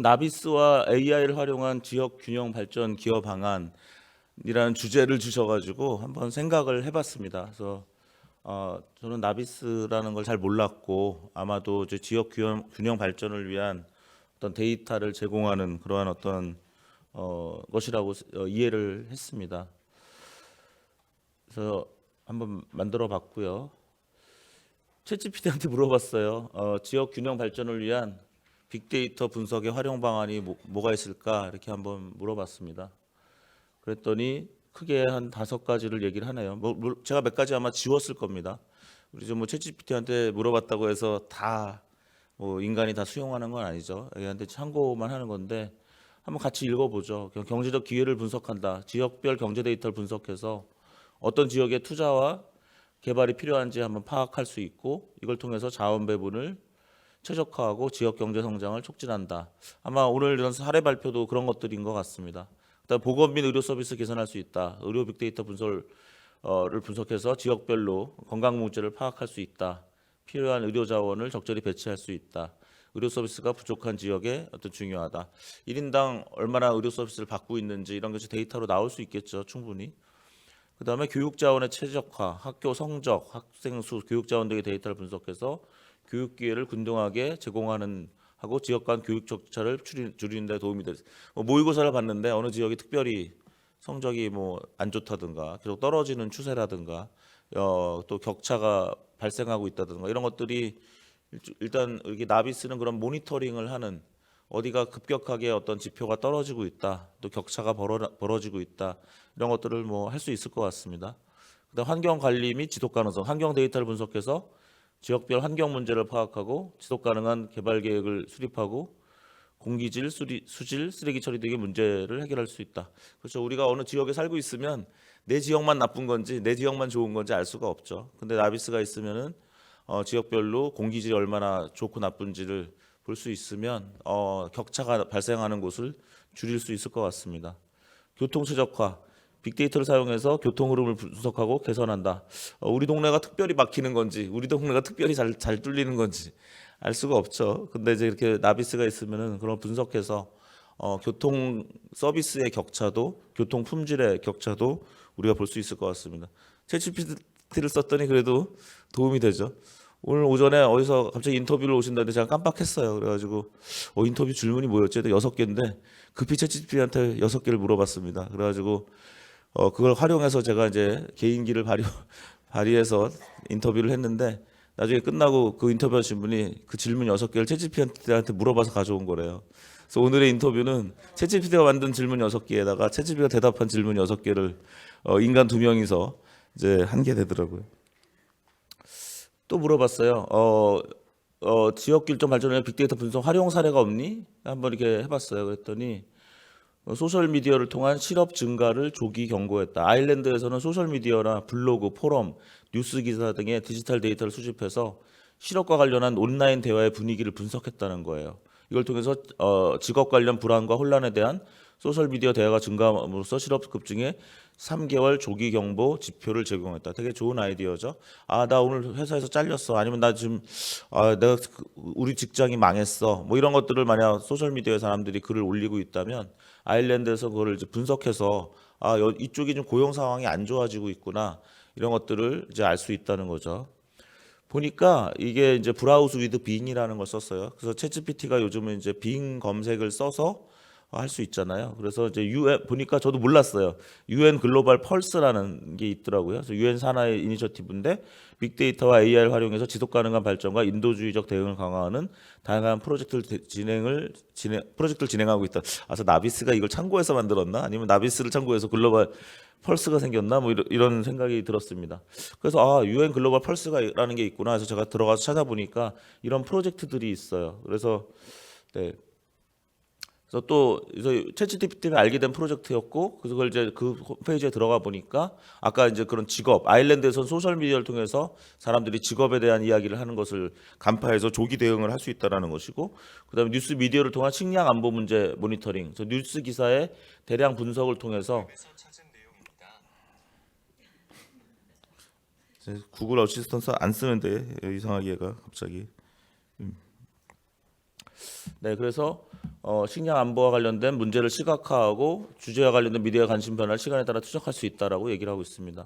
나비스와 AI를 활용한 지역 균형 발전 기여 방안이라는 주제를 주셔가지고 한번 생각을 해봤습니다. 그래서 저는 나비스라는 걸 잘 몰랐고 아마도 이제 지역 균형 발전을 위한 어떤 데이터를 제공하는 그러한 어떤 것이라고 이해를 했습니다. 그래서 한번 만들어 봤고요. 챗GPT한테 물어봤어요. 지역 균형 발전을 위한 빅데이터 분석의 활용 방안이 뭐가 있을까 이렇게 한번 물어봤습니다. 그랬더니 크게 한 5가지를 얘기를 하네요. 제가 몇 가지 아마 지웠을 겁니다. 우리 좀 챗GPT한테 물어봤다고 해서 다 인간이 다 수용하는 건 아니죠. 얘한테 참고만 하는 건데 한번 같이 읽어보죠. 경제적 기회를 분석한다. 지역별 경제 데이터를 분석해서 어떤 지역의 투자와 개발이 필요한지 한번 파악할 수 있고 이걸 통해서 자원 배분을 최적화하고 지역 경제 성장을 촉진한다. 아마 오늘 이런 사례 발표도 그런 것들인 것 같습니다. 그다음 보건 및 의료 서비스 개선할 수 있다. 의료 빅데이터 분석을 분석해서 지역별로 건강 문제를 파악할 수 있다. 필요한 의료 자원을 적절히 배치할 수 있다. 의료 서비스가 부족한 지역에 중요하다. 1인당 얼마나 의료 서비스를 받고 있는지 이런 것이 데이터로 나올 수 있겠죠. 충분히. 그다음에 교육 자원의 최적화, 학교 성적, 학생 수, 교육 자원 등의 데이터를 분석해서 교육 기회를 균등하게 제공하는 하고 지역 간 교육 격차를 줄이는 데 도움이 될. 모의고사를 봤는데 어느 지역이 특별히 성적이 안 좋다든가 계속 떨어지는 추세라든가 또 격차가 발생하고 있다든가 이런 것들이 일단 이렇게 나비스는 그런 모니터링을 하는 어디가 급격하게 어떤 지표가 떨어지고 있다, 또 격차가 벌어지고 있다 이런 것들을 할 수 있을 것 같습니다. 그다음 환경 관리 및 지속 가능성, 환경 데이터를 분석해서 지역별 환경 문제를 파악하고 지속 가능한 개발 계획을 수립하고 공기질, 수질, 쓰레기 처리 등의 문제를 해결할 수 있다. 그렇죠. 우리가 어느 지역에 살고 있으면 내 지역만 나쁜 건지 내 지역만 좋은 건지 알 수가 없죠. 근데 나비스가 있으면은 지역별로 공기질이 얼마나 좋고 나쁜지를 볼 수 있으면 격차가 발생하는 곳을 줄일 수 있을 것 같습니다. 교통 최적화, 빅데이터를 사용해서 교통 흐름을 분석하고 개선한다. 우리 동네가 특별히 막히는 건지, 우리 동네가 특별히 잘 뚫리는 건지 알 수가 없죠. 근데 이제 이렇게 나비스가 있으면은 그런 분석해서 교통 서비스의 격차도, 교통 품질의 격차도 우리가 볼 수 있을 것 같습니다. 챗GPT를 썼더니 그래도 도움이 되죠. 오늘 오전에 어디서 갑자기 인터뷰를 오신다는데 제가 깜빡했어요. 그래가지고 인터뷰 질문이 뭐였지? 6개인데 급히 챗GPT한테 6개를 물어봤습니다. 그래가지고 그걸 활용해서 제가 이제 개인기를 발휘해서 인터뷰를 했는데 나중에 끝나고 그 인터뷰하신 분이 그 질문 6개를 챗GPT한테 물어봐서 가져온 거래요. 그래서 오늘의 인터뷰는 챗GPT가 만든 질문 6개에다가 챗GPT가 대답한 질문 6개를 인간 2명이서 이제 한 게 되더라고요. 또 물어봤어요. 지역 길점 발전에 빅데이터 분석 활용 사례가 없니? 한번 이렇게 해봤어요. 그랬더니 소셜 미디어를 통한 실업 증가를 조기 경고했다. 아일랜드에서는 소셜 미디어나 블로그, 포럼, 뉴스 기사 등의 디지털 데이터를 수집해서 실업과 관련한 온라인 대화의 분위기를 분석했다는 거예요. 이걸 통해서 직업 관련 불안과 혼란에 대한 소셜 미디어 대화가 증가함으로써 실업 급증에 3개월 조기 경보 지표를 제공했다. 되게 좋은 아이디어죠. 나 오늘 회사에서 잘렸어. 아니면 나 지금 내가 우리 직장이 망했어. 이런 것들을 만약 소셜 미디어에 사람들이 글을 올리고 있다면 아일랜드에서 그거를 이제 분석해서 이쪽이 좀 고용 상황이 안 좋아지고 있구나. 이런 것들을 이제 알 수 있다는 거죠. 보니까 이게 이제 브라우즈 위드 빙이라는 걸 썼어요. 그래서 챗GPT가 요즘은 이제 빙 검색을 써서 할 수 있잖아요. 그래서 이제 보니까 저도 몰랐어요. UN 글로벌 펄스라는 게 있더라고요. 그래서 UN 산하의 이니셔티브인데 빅데이터와 AI를 활용해서 지속 가능한 발전과 인도주의적 대응을 강화하는 다양한 프로젝트를 진행하고 있다. 그래서 나비스가 이걸 참고해서 만들었나? 아니면 나비스를 참고해서 글로벌 펄스가 생겼나? 이런 생각이 들었습니다. 그래서 UN 글로벌 펄스라는 게 있구나 해서 제가 들어가서 찾아보니까 이런 프로젝트들이 있어요. 그래서 네. 그래서 또 챗GPT 때문에 알게 된 프로젝트였고 그걸 이제 그 홈페이지에 들어가 보니까 아까 이제 그런 직업 아일랜드에서는 소셜 미디어를 통해서 사람들이 직업에 대한 이야기를 하는 것을 간파해서 조기 대응을 할 수 있다라는 것이고 그다음에 뉴스 미디어를 통한 식량 안보 문제 모니터링, 그래서 뉴스 기사의 대량 분석을 통해서 구글 어시스턴트 안 쓰면 돼. 이상하게 얘가 갑자기. 네, 그래서 식량 안보와 관련된 문제를 시각화하고 주제와 관련된 미디어 관심 변화를 시간에 따라 추적할 수 있다라고 얘기를 하고 있습니다.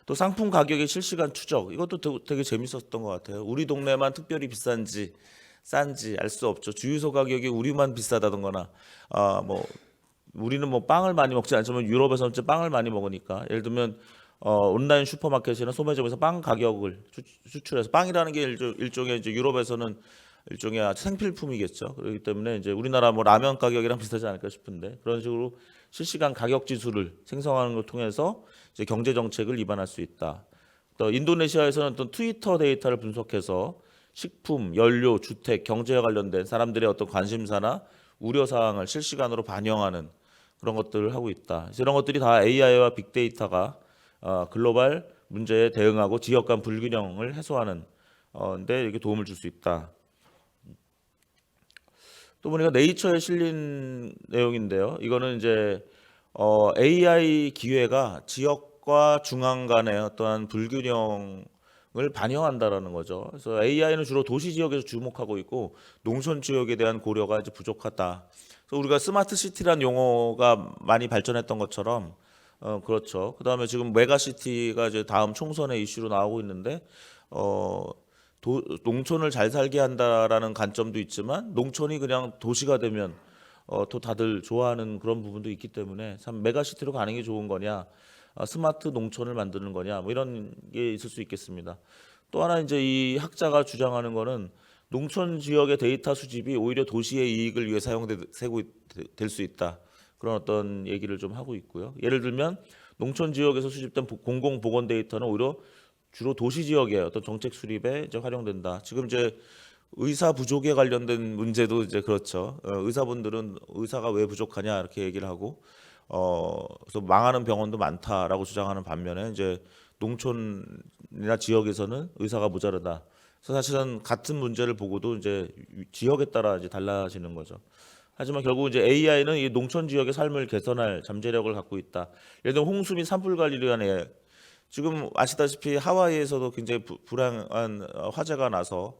또 상품 가격의 실시간 추적, 이것도 되게 재밌었던 것 같아요. 우리 동네만 특별히 비싼지 싼지 알 수 없죠. 주유소 가격이 우리만 비싸다던거나 뭐 우리는 뭐 빵을 많이 먹지 않지만 유럽에서는 진짜 빵을 많이 먹으니까, 예를 들면 온라인 슈퍼마켓이나 소매점에서 빵 가격을 수출해서, 빵이라는 게 일종의 이제 유럽에서는 일종의 생필품이겠죠. 그렇기 때문에 이제 우리나라 뭐 라면 가격이랑 비슷하지 않을까 싶은데, 그런 식으로 실시간 가격 지수를 생성하는 걸 통해서 이제 경제 정책을 입안할 수 있다. 또 인도네시아에서는 또 트위터 데이터를 분석해서 식품, 연료, 주택, 경제와 관련된 사람들의 어떤 관심사나 우려 사항을 실시간으로 반영하는 그런 것들을 하고 있다. 이런 것들이 다 AI와 빅데이터가 글로벌 문제에 대응하고 지역 간 불균형을 해소하는 데 이렇게 도움을 줄 수 있다. 또 보니까 네이처에 실린 내용인데요. 이거는 이제 AI 기회가 지역과 중앙 간의 어떠한 불균형을 반영한다라는 거죠. 그래서 AI는 주로 도시 지역에서 주목하고 있고 농촌 지역에 대한 고려가 이제 부족하다. 그래서 우리가 스마트 시티란 용어가 많이 발전했던 것처럼 그렇죠. 그다음에 지금 메가시티가 이제 다음 총선의 이슈로 나오고 있는데 농촌을 잘 살게 한다라는 관점도 있지만 농촌이 그냥 도시가 되면 또 다들 좋아하는 그런 부분도 있기 때문에 참 메가시티로 가는 게 좋은 거냐, 스마트 농촌을 만드는 거냐, 뭐 이런 게 있을 수 있겠습니다. 또 하나 이제 이 학자가 주장하는 거는 농촌 지역의 데이터 수집이 오히려 도시의 이익을 위해 사용될 수 있다. 그런 어떤 얘기를 좀 하고 있고요. 예를 들면 농촌 지역에서 수집된 공공 보건 데이터는 오히려 주로 도시 지역의 어떤 정책 수립에 이제 활용된다. 지금 이제 의사 부족에 관련된 문제도 이제 그렇죠. 의사분들은 의사가 왜 부족하냐 이렇게 얘기를 하고 그래서 망하는 병원도 많다라고 주장하는 반면에 이제 농촌이나 지역에서는 의사가 모자르다. 그래서 사실은 같은 문제를 보고도 이제 지역에 따라 이제 달라지는 거죠. 하지만 결국 이제 AI는 이 농촌 지역의 삶을 개선할 잠재력을 갖고 있다. 예를 들면 홍수 및 산불 관리를 위한 AI. 지금 아시다시피 하와이에서도 굉장히 불행한 화재가 나서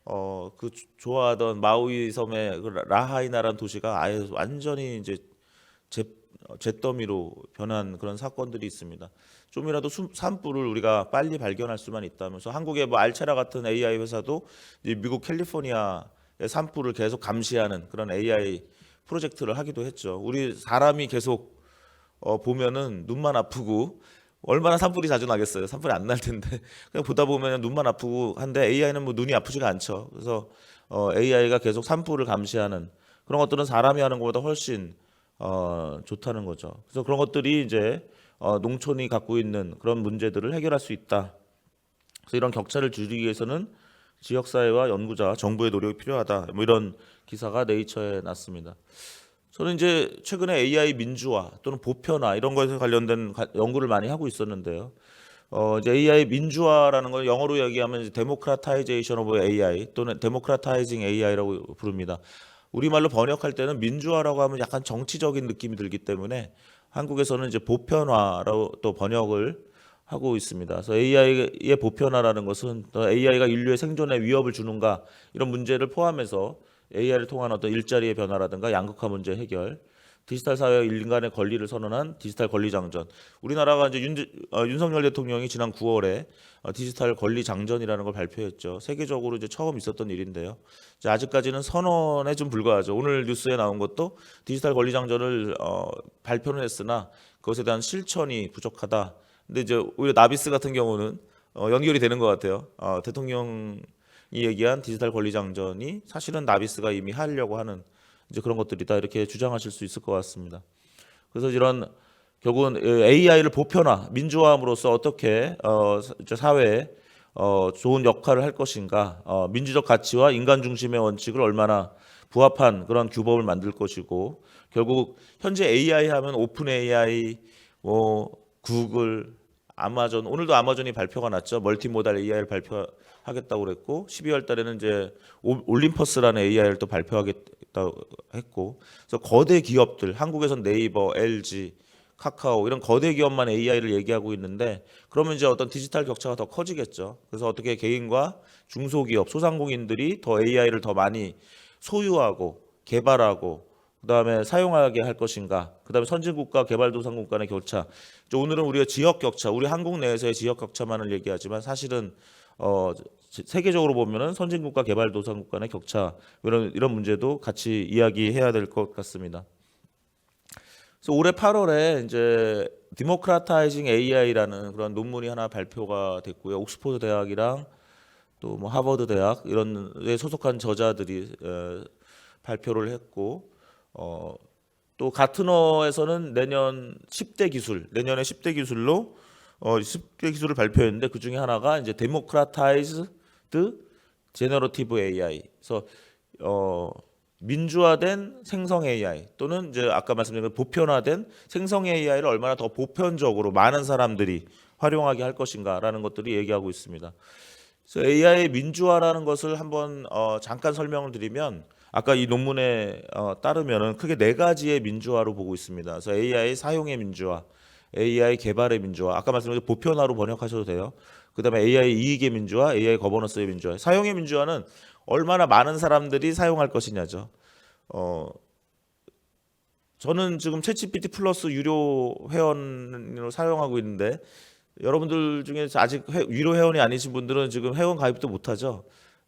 그 좋아하던 마우이 섬의 그 라하이나라는 도시가 아예 완전히 이제 잿더미로 변한 그런 사건들이 있습니다. 좀이라도 산불을 우리가 빨리 발견할 수만 있다면서 한국의 뭐 알체라 같은 AI 회사도 미국 캘리포니아의 산불을 계속 감시하는 그런 AI 프로젝트를 하기도 했죠. 우리 사람이 계속 보면은 눈만 아프고, 얼마나 산불이 자주 나겠어요. 산불이 안 날 텐데 그냥 보다 보면 눈만 아프고 한데, AI는 뭐 눈이 아프지가 않죠. 그래서 AI가 계속 산불을 감시하는 그런 것들은 사람이 하는 것보다 훨씬 좋다는 거죠. 그래서 그런 것들이 이제 농촌이 갖고 있는 그런 문제들을 해결할 수 있다. 그래서 이런 격차를 줄이기 위해서는 지역사회와 연구자, 정부의 노력이 필요하다. 뭐 이런 기사가 네이처에 났습니다. 저는 이제 최근에 AI 민주화 또는 보편화 이런 것에 관련된 연구를 많이 하고 있었는데요. 이제 AI 민주화라는 걸 영어로 얘기하면 이제 Democratization of AI 또는 Democratizing AI라고 부릅니다. 우리말로 번역할 때는 민주화라고 하면 약간 정치적인 느낌이 들기 때문에 한국에서는 이제 보편화로 또 번역을 하고 있습니다. 그래서 AI의 보편화라는 것은 AI가 인류의 생존에 위협을 주는가 이런 문제를 포함해서 AI를 통한 어떤 일자리의 변화라든가 양극화 문제 해결, 디지털 사회의 인간의 권리를 선언한 디지털 권리 장전. 우리나라가 이제 윤석열 대통령이 지난 9월에 디지털 권리 장전이라는 걸 발표했죠. 세계적으로 이제 처음 있었던 일인데요. 이제 아직까지는 선언에 좀 불과하죠. 오늘 뉴스에 나온 것도 디지털 권리 장전을 발표는 했으나 그것에 대한 실천이 부족하다. 근데 이제 오히려 나비스 같은 경우는 연결이 되는 것 같아요. 대통령이 얘기한 디지털 권리 장전이 사실은 나비스가 이미 하려고 하는 이제 그런 것들이다, 이렇게 주장하실 수 있을 것 같습니다. 그래서 이런 결국은 AI를 보편화, 민주화함으로써 어떻게 사회에 좋은 역할을 할 것인가, 민주적 가치와 인간 중심의 원칙을 얼마나 부합한 그런 규범을 만들 것이고, 결국 현재 AI 하면 오픈 AI, 구글, 아마존, 오늘도 아마존이 발표가 났죠. 멀티모달 AI를 발표하겠다고 그랬고 12월 달에는 이제 올림퍼스라는 AI를 또 발표하겠다고 했고, 그래서 거대 기업들, 한국에선 네이버, LG, 카카오 이런 거대 기업만 AI를 얘기하고 있는데, 그러면 이제 어떤 디지털 격차가 더 커지겠죠. 그래서 어떻게 개인과 중소기업, 소상공인들이 더 AI를 더 많이 소유하고 개발하고 그다음에 사용하게 할 것인가, 그다음에 선진국과 개발도상국 간의 격차. 오늘은 우리가 지역 격차, 우리 한국 내에서의 지역 격차만을 얘기하지만 사실은 세계적으로 보면은 선진국과 개발도상국 간의 격차, 이런 문제도 같이 이야기해야 될 것 같습니다. 그래서 올해 8월에 이제 Democratizing AI라는 그런 논문이 하나 발표가 됐고요. 옥스퍼드 대학이랑 또 뭐 하버드 대학 이런 데 소속한 저자들이 발표를 했고, 또 가트너에서는 내년에 10대 기술로 10대 기술을 발표했는데 그 중에 하나가 이제 Democratized Generative AI. 그래서 민주화된 생성 AI 또는 이제 아까 말씀드린 보편화된 생성 AI를 얼마나 더 보편적으로 많은 사람들이 활용하게 할 것인가라는 것들이 얘기하고 있습니다. 그래서 AI의 민주화라는 것을 한번 잠깐 설명을 드리면, 아까 이 논문에 따르면은 크게 네 가지의 민주화로 보고 있습니다. 그래서 AI 사용의 민주화, AI 개발의 민주화, 아까 말씀드린 보편화로 번역하셔도 돼요. 그다음에 AI 이익의 민주화, AI 거버넌스의 민주화. 사용의 민주화는 얼마나 많은 사람들이 사용할 것이냐죠. 저는 지금 챗GPT 플러스 유료 회원으로 사용하고 있는데, 여러분들 중에 아직 유료 회원이 아니신 분들은 지금 회원 가입도 못하죠.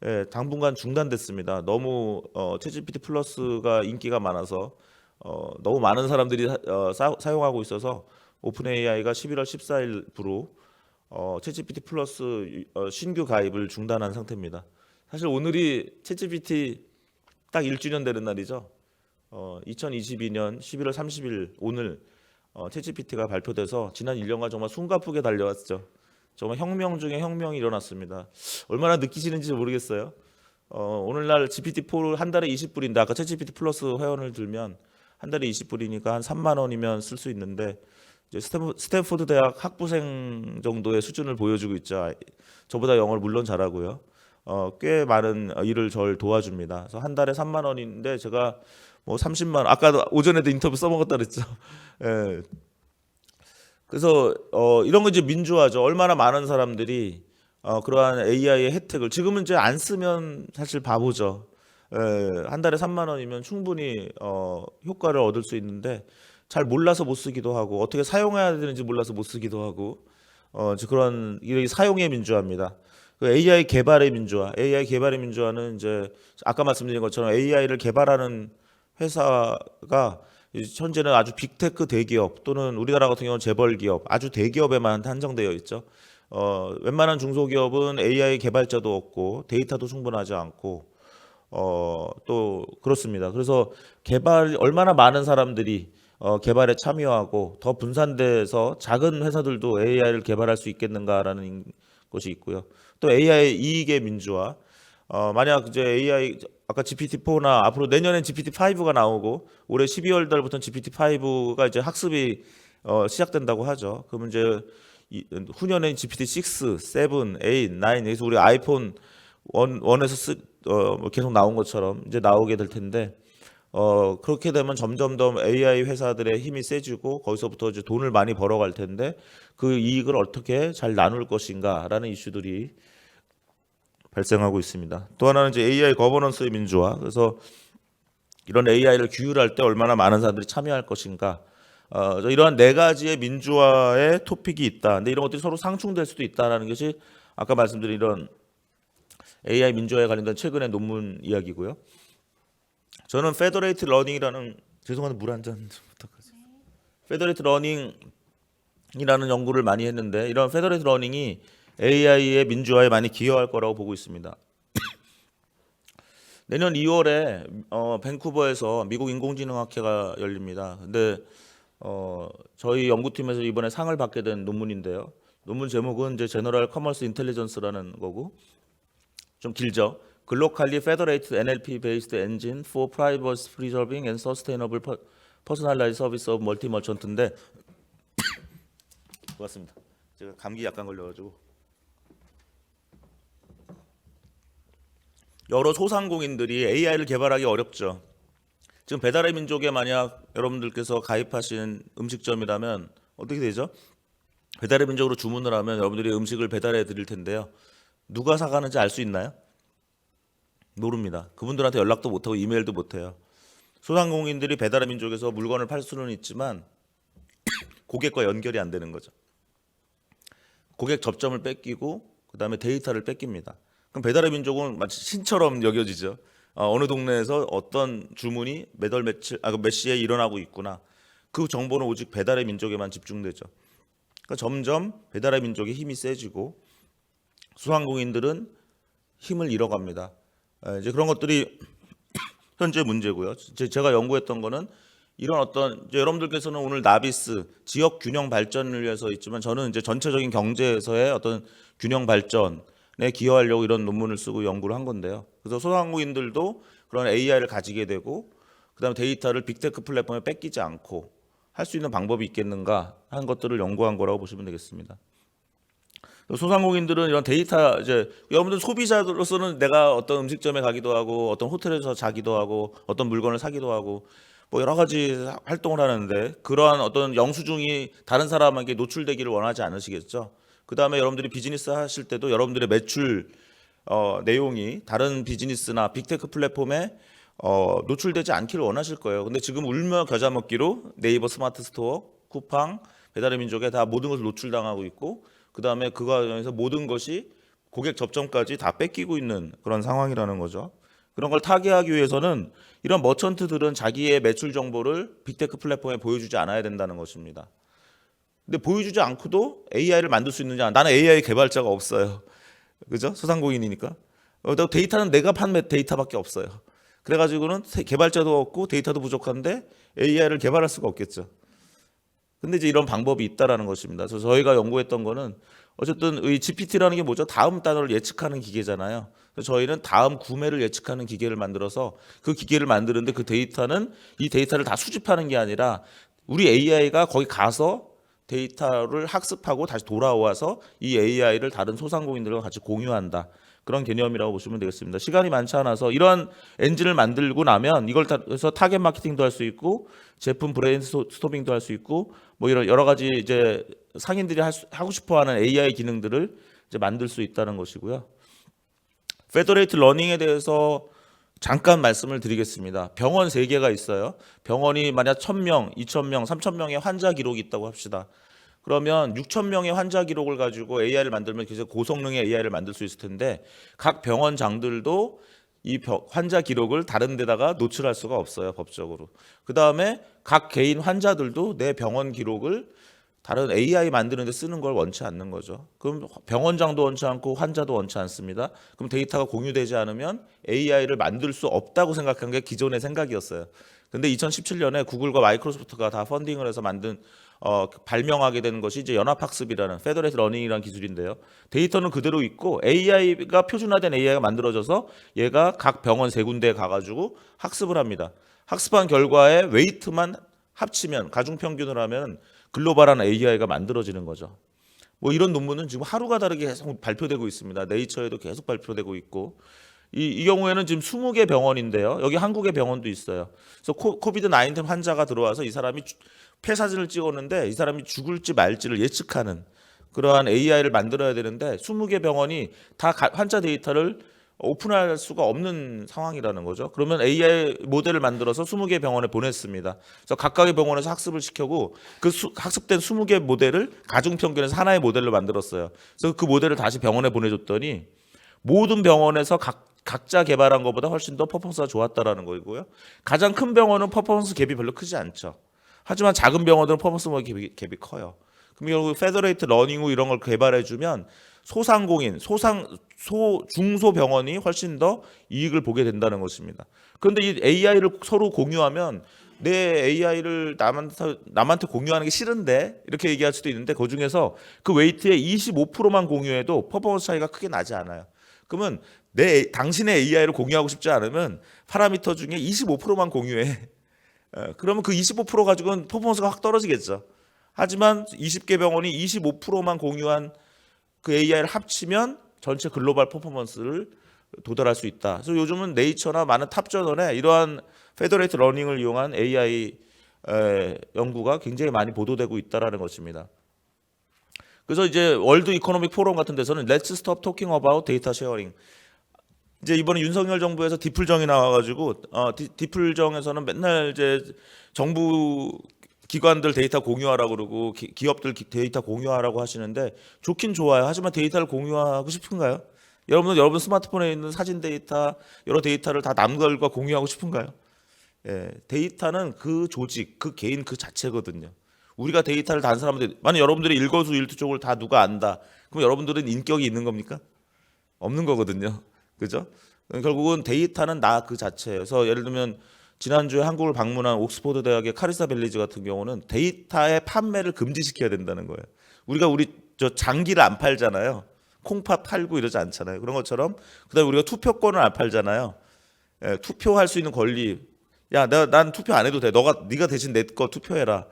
예, 당분간 중단됐습니다. 너무 챗GPT 플러스가 인기가 많아서 너무 많은 사람들이 사용하고 있어서 오픈 AI가 11월 14일부로 챗GPT 플러스 신규 가입을 중단한 상태입니다. 사실 오늘이 챗GPT 딱 1주년 되는 날이죠. 2022년 11월 30일 오늘 챗GPT가 발표돼서 지난 1년간 정말 숨가쁘게 달려왔죠. 정말 혁명 중에 혁명이 일어났습니다. 얼마나 느끼시는지 모르겠어요. 오늘날 GPT-4를 한 달에 20불인데, 아까 챗GPT 플러스 회원을 들면 한 달에 20불이니까 한 3만 원이면 쓸 수 있는데, 이제 스탠포드 대학 학부생 정도의 수준을 보여주고 있죠. 저보다 영어를 물론 잘하고요. 꽤 많은 일을 저를 도와줍니다. 그래서 한 달에 3만 원인데 제가 뭐 30만 원, 아까도 오전에도 인터뷰 써먹었다 그랬죠. 예. 그래서 이런 거 이제 민주화죠. 얼마나 많은 사람들이 그러한 AI의 혜택을, 지금은 이제 안 쓰면 사실 바보죠. 한 달에 3만 원이면 충분히 효과를 얻을 수 있는데 잘 몰라서 못 쓰기도 하고, 어떻게 사용해야 되는지 몰라서 못 쓰기도 하고, 이제 그런 이 사용의 민주화입니다. 그 AI 개발의 민주화. AI 개발의 민주화는 이제 아까 말씀드린 것처럼 AI를 개발하는 회사가 현재는 아주 빅테크 대기업 또는 우리나라 같은 경우는 재벌 기업, 아주 대기업에만 한정되어 있죠. 웬만한 중소기업은 AI 개발자도 없고 데이터도 충분하지 않고 또 그렇습니다. 그래서 얼마나 많은 사람들이 개발에 참여하고 더 분산돼서 작은 회사들도 AI를 개발할 수 있겠는가라는 것이 있고요. 또 AI 이익의 민주화. 만약 이제 AI 아까 GPT-4나 앞으로 내년엔 GPT-5가 나오고 올해 12월 달부터는 GPT-5가 이제 학습이 시작된다고 하죠. 그러면 이제 후년엔 GPT-6, 7, 8, 9, 그래서 우리 아이폰 1에서 계속 나온 것처럼 이제 나오게 될 텐데, 그렇게 되면 점점 더 AI 회사들의 힘이 세지고 거기서부터 이제 돈을 많이 벌어갈 텐데 그 이익을 어떻게 잘 나눌 것인가라는 이슈들이 발생하고 있습니다. 또 하나는 이제 AI 거버넌스의 민주화. 그래서 이런 AI를 규율할 때 얼마나 많은 사람들이 참여할 것인가. 이러한 네 가지의 민주화의 토픽이 있다. 근데 이런 것들이 서로 상충될 수도 있다라는 것이 아까 말씀드린 이런 AI 민주화에 관련된 최근의 논문 이야기고요. 저는 페더레이트 러닝이라는, 죄송한데 물 한 잔 부탁하세요. 페더레이트 러닝이라는 연구를 많이 했는데, 이런 페더레이트 러닝이 AI의 민주화에 많이 기여할 거라고 보고 있습니다. 내년 2월에 밴쿠버에서 미국 인공지능학회가 열립니다. 근데 저희 연구팀에서 이번에 상을 받게 된 논문인데요. 논문 제목은 이제 제너럴 커머스 인텔리전스라는 거고, 좀 길죠. Globally Federated NLP-based engine for privacy preserving and sustainable personalized service of multi-merchant인데 고맙습니다. 제가 감기 약간 걸려가지고 여러 소상공인들이 AI를 개발하기 어렵죠. 지금 배달의 민족에 만약 여러분들께서 가입하신 음식점이라면 어떻게 되죠? 배달의 민족으로 주문을 하면 여러분들이 음식을 배달해 드릴 텐데요. 누가 사가는지 알 수 있나요? 모릅니다. 그분들한테 연락도 못하고 이메일도 못해요. 소상공인들이 배달의 민족에서 물건을 팔 수는 있지만 고객과 연결이 안 되는 거죠. 고객 접점을 뺏기고 그다음에 데이터를 뺏깁니다. 그럼 배달의 민족은 마치 신처럼 여겨지죠. 어느 동네에서 어떤 주문이 몇 시에 일어나고 있구나. 그 정보는 오직 배달의 민족에만 집중되죠. 그러니까 점점 배달의 민족의 힘이 세지고 소상공인들은 힘을 잃어갑니다. 이제 그런 것들이 현재 문제고요. 제가 연구했던 거는 이런 어떤 이제 여러분들께서는 오늘 나비스 지역 균형 발전을 위해서 있지만 저는 이제 전체적인 경제에서의 어떤 균형 발전에 기여하려고 이런 논문을 쓰고 연구를 한 건데요. 그래서 소상공인들도 그런 AI를 가지게 되고 그다음에 데이터를 빅테크 플랫폼에 뺏기지 않고 할 수 있는 방법이 있겠는가 한 것들을 연구한 거라고 보시면 되겠습니다. 소상공인들은 이런 데이터 이제 여러분들 소비자로서는 내가 어떤 음식점에 가기도 하고 어떤 호텔에서 자기도 하고 어떤 물건을 사기도 하고 뭐 여러 가지 활동을 하는데 그러한 어떤 영수증이 다른 사람에게 노출되기를 원하지 않으시겠죠. 그다음에 여러분들이 비즈니스 하실 때도 여러분들의 매출 내용이 다른 비즈니스나 빅테크 플랫폼에 노출되지 않기를 원하실 거예요. 근데 지금 울며 겨자 먹기로 네이버 스마트 스토어, 쿠팡, 배달의 민족에 다 모든 것을 노출당하고 있고 그다음에 그 과정에서 모든 것이 고객 접점까지 다 뺏기고 있는 그런 상황이라는 거죠. 그런 걸 타개하기 위해서는 이런 머천트들은 자기의 매출 정보를 빅테크 플랫폼에 보여주지 않아야 된다는 것입니다. 근데 보여주지 않고도 AI를 만들 수 있느냐? 나는 AI 개발자가 없어요. 그죠? 소상공인이니까. 데이터는 내가 판 데이터밖에 없어요. 그래가지고는 개발자도 없고 데이터도 부족한데 AI를 개발할 수가 없겠죠. 근데 이제 이런 방법이 있다라는 것입니다. 그래서 저희가 연구했던 거는 어쨌든 이 GPT라는 게 뭐죠? 다음 단어를 예측하는 기계잖아요. 그래서 저희는 다음 구매를 예측하는 기계를 만들어서 그 기계를 만드는데 그 데이터는 이 데이터를 다 수집하는 게 아니라 우리 AI가 거기 가서 데이터를 학습하고 다시 돌아와서 이 AI를 다른 소상공인들과 같이 공유한다. 그런 개념이라고 보시면 되겠습니다. 시간이 많지 않아서 이런 엔진을 만들고 나면 이걸 해서 타겟 마케팅도 할 수 있고 제품 브레인 스토밍도 할 수 있고 뭐 이런 여러 가지 이제 상인들이 하고 싶어하는 AI 기능들을 이제 만들 수 있다는 것이고요. 페더레이트 러닝에 대해서 잠깐 말씀을 드리겠습니다. 병원 3개가 있어요. 병원이 만약 1,000명, 2,000명, 3,000명의 환자 기록이 있다고 합시다. 그러면 6,000명의 환자 기록을 가지고 AI를 만들면 굉장히 고성능의 AI를 만들 수 있을 텐데 각 병원장들도 이 환자 기록을 다른 데다가 노출할 수가 없어요, 법적으로. 그다음에 각 개인 환자들도 내 병원 기록을 다른 AI 만드는 데 쓰는 걸 원치 않는 거죠. 그럼 병원장도 원치 않고 환자도 원치 않습니다. 그럼 데이터가 공유되지 않으면 AI를 만들 수 없다고 생각한 게 기존의 생각이었어요. 근데 2017년에 구글과 마이크로소프트가 다 펀딩을 해서 만든 발명하게 된 것이 이제 연합학습이라는 페더레이트 러닝이라는 기술인데요. 데이터는 그대로 있고 AI가 표준화된 AI가 만들어져서 얘가 각 병원 3군데에 가가지고 학습을 합니다. 학습한 결과에 웨이트만 합치면 가중평균을 하면 글로벌한 AI가 만들어지는 거죠. 뭐 이런 논문은 지금 하루가 다르게 계속 발표되고 있습니다. 네이처에도 계속 발표되고 있고 이 경우에는 지금 20개 병원인데요. 여기 한국의 병원도 있어요. 그래서 코비드-19 환자가 들어와서 이 사람이 폐사진을 찍었는데 이 사람이 죽을지 말지를 예측하는 그러한 AI를 만들어야 되는데 20개 병원이 다 환자 데이터를 오픈할 수가 없는 상황이라는 거죠. 그러면 AI 모델을 만들어서 20개 병원에 보냈습니다. 그래서 각각의 병원에서 학습을 시켜고 그 학습된 20개 모델을 가중평균에서 하나의 모델로 만들었어요. 그래서 그 모델을 다시 병원에 보내줬더니 모든 병원에서 각자 개발한 것보다 훨씬 더 퍼포먼스가 좋았다라는 거고요. 가장 큰 병원은 퍼포먼스 갭이 별로 크지 않죠. 하지만 작은 병원들은 퍼포먼스 갭이 커요. 그럼 결국 페더레이트 러닝 후 이런 걸 개발해주면 소상공인, 중소병원이 훨씬 더 이익을 보게 된다는 것입니다. 그런데 이 AI를 서로 공유하면 내 AI를 남한테 공유하는 게 싫은데 이렇게 얘기할 수도 있는데 그 중에서 그 웨이트의 25%만 공유해도 퍼포먼스 차이가 크게 나지 않아요. 그러면 당신의 AI를 공유하고 싶지 않으면 파라미터 중에 25%만 공유해. 그러면 그 25% 가지고는 퍼포먼스가 확 떨어지겠죠. 하지만 20개 병원이 25%만 공유한 그 AI를 합치면 전체 글로벌 퍼포먼스를 도달할 수 있다. 그래서 요즘은 네이처나 많은 탑 저널에 이러한 페더레이트 러닝을 이용한 AI 연구가 굉장히 많이 보도되고 있다라는 것입니다. 그래서 이제 월드 이코노믹 포럼 같은 데서는 Let's stop talking about data sharing. 이제 이번에 윤석열 정부에서 디플정이 나와가지고 디플정에서는 맨날 이제 정부 기관들 데이터 공유하라고 그러고 기업들 데이터 공유하라고 하시는데 좋긴 좋아요. 하지만 데이터를 공유하고 싶은가요? 여러분 스마트폰에 있는 사진 데이터 여러 데이터를 다 남들과 공유하고 싶은가요? 예, 데이터는 그 조직, 그 개인 그 자체거든요. 우리가 데이터를 다른 사람한테 만약 여러분들이 일거수일투 족을 다 누가 안다. 그럼 여러분들은 인격이 있는 겁니까? 없는 거거든요. 그죠? 결국은 데이터는 나 그 자체예요. 그래서 예를 들면 지난주에 한국을 방문한 옥스퍼드 대학의 카리사 벨리즈 같은 경우는 데이터의 판매를 금지시켜야 된다는 거예요. 우리가 저 장기를 안 팔잖아요. 콩팥 팔고 이러지 않잖아요. 그런 것처럼 그다음에 우리가 투표권을 안 팔잖아요. 예, 투표할 수 있는 권리. 야, 난 투표 안 해도 돼. 네가 대신 내 거 투표해라.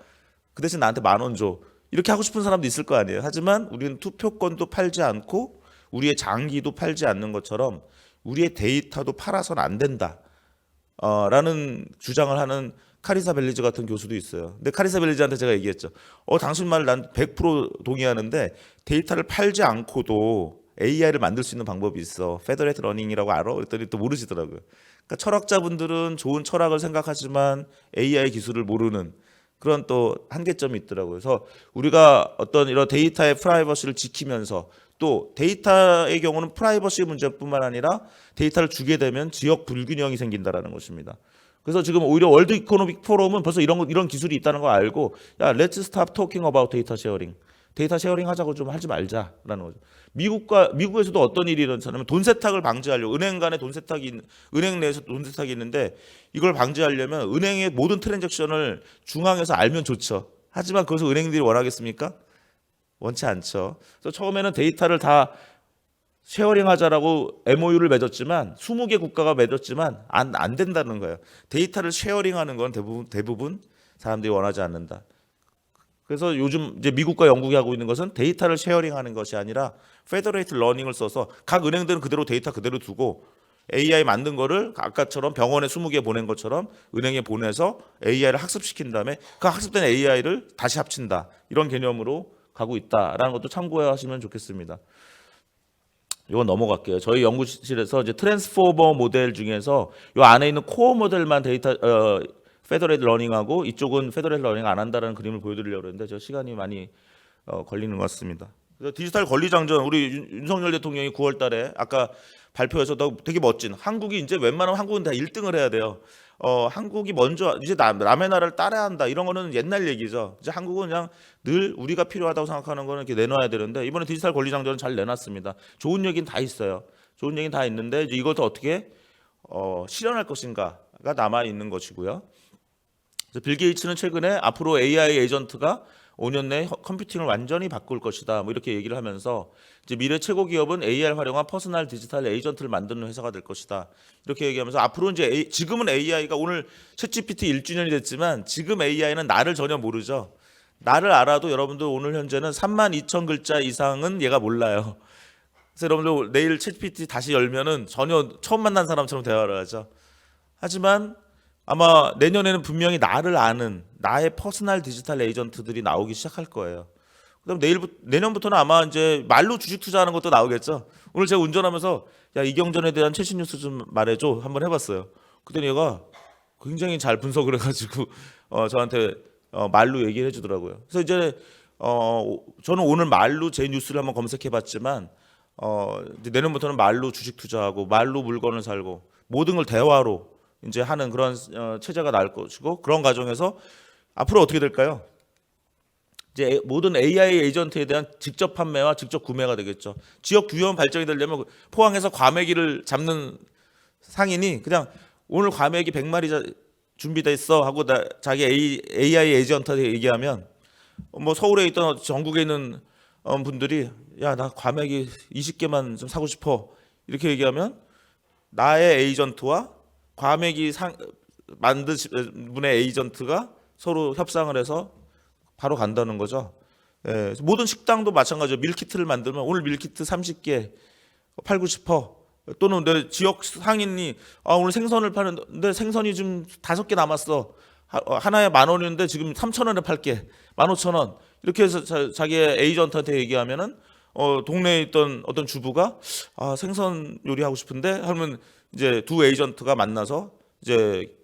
그 대신 나한테 10,000원 줘. 이렇게 하고 싶은 사람도 있을 거 아니에요. 하지만 우리는 투표권도 팔지 않고 우리의 장기도 팔지 않는 것처럼 우리의 데이터도 팔아서는 안 된다. 라는 주장을 하는 카리사 벨리즈 같은 교수도 있어요. 근데 카리사 벨리즈한테 제가 얘기했죠. 당신 말을 난 100% 동의하는데 데이터를 팔지 않고도 AI를 만들 수 있는 방법이 있어. 페더레이트 러닝이라고 알아? 그랬더니 또 모르시더라고요. 그러니까 철학자분들은 좋은 철학을 생각하지만 AI 기술을 모르는 그런 또 한계점이 있더라고요. 그래서 우리가 어떤 이런 데이터의 프라이버시를 지키면서 또 데이터의 경우는 프라이버시 문제뿐만 아니라 데이터를 주게 되면 지역 불균형이 생긴다라는 것입니다. 그래서 지금 오히려 월드 이코노믹 포럼은 벌써 이런 기술이 있다는 걸 알고 야, let's stop talking about data sharing. 데이터 쉐어링 하자고 좀 하지 말자라는 거죠. 미국에서도 어떤 일이 일어나냐면 돈 세탁을 방지하려고 은행 간에 은행 내에서 돈 세탁이 있는데 이걸 방지하려면 은행의 모든 트랜잭션을 중앙에서 알면 좋죠. 하지만 그것을 은행들이 원하겠습니까? 원치 않죠. 그래서 처음에는 데이터를 다 쉐어링 하자라고 MOU를 맺었지만 20개 국가가 맺었지만 안 된다는 거예요. 데이터를 쉐어링하는 건 대부분 사람들이 원하지 않는다. 그래서 요즘 이제 미국과 영국이 하고 있는 것은 데이터를 쉐어링하는 것이 아니라 페더레이트 러닝을 써서 각 은행들은 그대로 데이터 그대로 두고 AI 만든 거를 아까처럼 병원에 20개 보낸 것처럼 은행에 보내서 AI를 학습시킨 다음에 그 학습된 AI를 다시 합친다. 이런 개념으로 가고 있다라는 것도 참고해 하시면 좋겠습니다. 이건 넘어갈게요. 저희 연구실에서 이제 트랜스포머 모델 중에서 이 안에 있는 코어 모델만 페더레이트 러닝하고 이쪽은 페더레이트 러닝 안 한다는 그림을 보여드리려고 했는데 저 시간이 많이 걸리는 것 같습니다. 그래서 디지털 권리장전 우리 윤석열 대통령이 9월달에 아까 발표해서 되게 멋진 한국이 이제 웬만하면 한국은 다 1등을 해야 돼요. 한국이 먼저 이제 남의 나라를 따라야 한다 이런 거는 옛날 얘기죠. 이제 한국은 그냥 늘 우리가 필요하다고 생각하는 거는 이렇게 내놔야 되는데 이번에 디지털 권리장전은 잘 내놨습니다. 좋은 얘기는 다 있어요. 좋은 얘기는 다 있는데 이제 이것도 어떻게 실현할 것인가가 남아 있는 것이고요. 빌 게이츠는 최근에 앞으로 AI 에이전트가 5년 내에 컴퓨팅을 완전히 바꿀 것이다. 뭐 이렇게 얘기를 하면서 이제 미래 최고 기업은 AI를 활용한 퍼스널 디지털 에이전트를 만드는 회사가 될 것이다. 이렇게 얘기하면서 앞으로 이제 지금은 AI가 오늘 챗GPT 1주년이 됐지만 지금 AI는 나를 전혀 모르죠. 나를 알아도 여러분들 오늘 현재는 32,000글자 이상은 얘가 몰라요. 그래서 여러분들 내일 챗GPT 다시 열면은 전혀 처음 만난 사람처럼 대화를 하죠. 하지만 아마 내년에는 분명히 나를 아는 나의 퍼스널 디지털 에이전트들이 나오기 시작할 거예요. 그다음 내년부터는 아마 이제 말로 주식 투자하는 것도 나오겠죠. 오늘 제가 운전하면서 야 이경전에 대한 최신 뉴스 좀 말해줘 한번 해봤어요. 그때 얘가 굉장히 잘 분석을 해가지고 저한테 말로 얘기를 해주더라고요. 그래서 이제 저는 오늘 말로 제 뉴스를 한번 검색해봤지만 이제 내년부터는 말로 주식 투자하고 말로 물건을 살고 모든 걸 대화로 이제 하는 그런 체제가 나올 것이고 그런 과정에서 앞으로 어떻게 될까요? 이제 모든 AI 에이전트에 대한 직접 판매와 직접 구매가 되겠죠. 지역 규형 발전이 되려면 포항에서 과메기를 잡는 상인이 그냥 오늘 과메기 100마리 준비돼 있어 하고 자기 AI 에이전트한테 얘기하면 뭐 서울에 있던 전국에 있는 분들이 야 나 과메기 20개만 좀 사고 싶어 이렇게 얘기하면 나의 에이전트와 과메기 만드신 분의 에이전트가 서로 협상을 해서 바로 간다는 거죠. 예, 모든 식당도 마찬가지죠. 밀키트를 만들면 오늘 밀키트 30개 팔고 싶어. 또는 내 지역 상인이 오늘 생선을 파는데 생선이 좀 5개 남았어. 하나에 10,000원인데 지금 3,000원에 팔게. 15,000원. 이렇게 해서 자기의 에이전트한테 얘기하면은 동네에 있던 어떤 주부가 생선 요리하고 싶은데 하면 이제 두 에이전트가 만나서 이제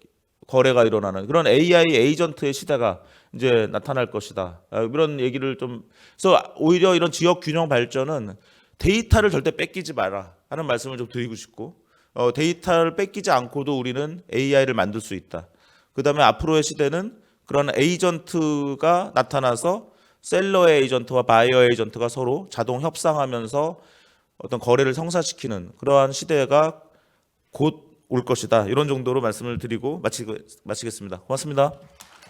거래가 일어나는 그런 AI 에이전트의 시대가 이제 나타날 것이다. 이런 얘기를 좀 그래서 오히려 이런 지역 균형 발전은 데이터를 절대 뺏기지 마라 하는 말씀을 좀 드리고 싶고 데이터를 뺏기지 않고도 우리는 AI를 만들 수 있다. 그다음에 앞으로의 시대는 그런 에이전트가 나타나서 셀러의 에이전트와 바이어 에이전트가 서로 자동 협상하면서 어떤 거래를 성사시키는 그러한 시대가 곧 올 것이다. 이런 정도로 말씀을 드리고 마치겠습니다. 고맙습니다.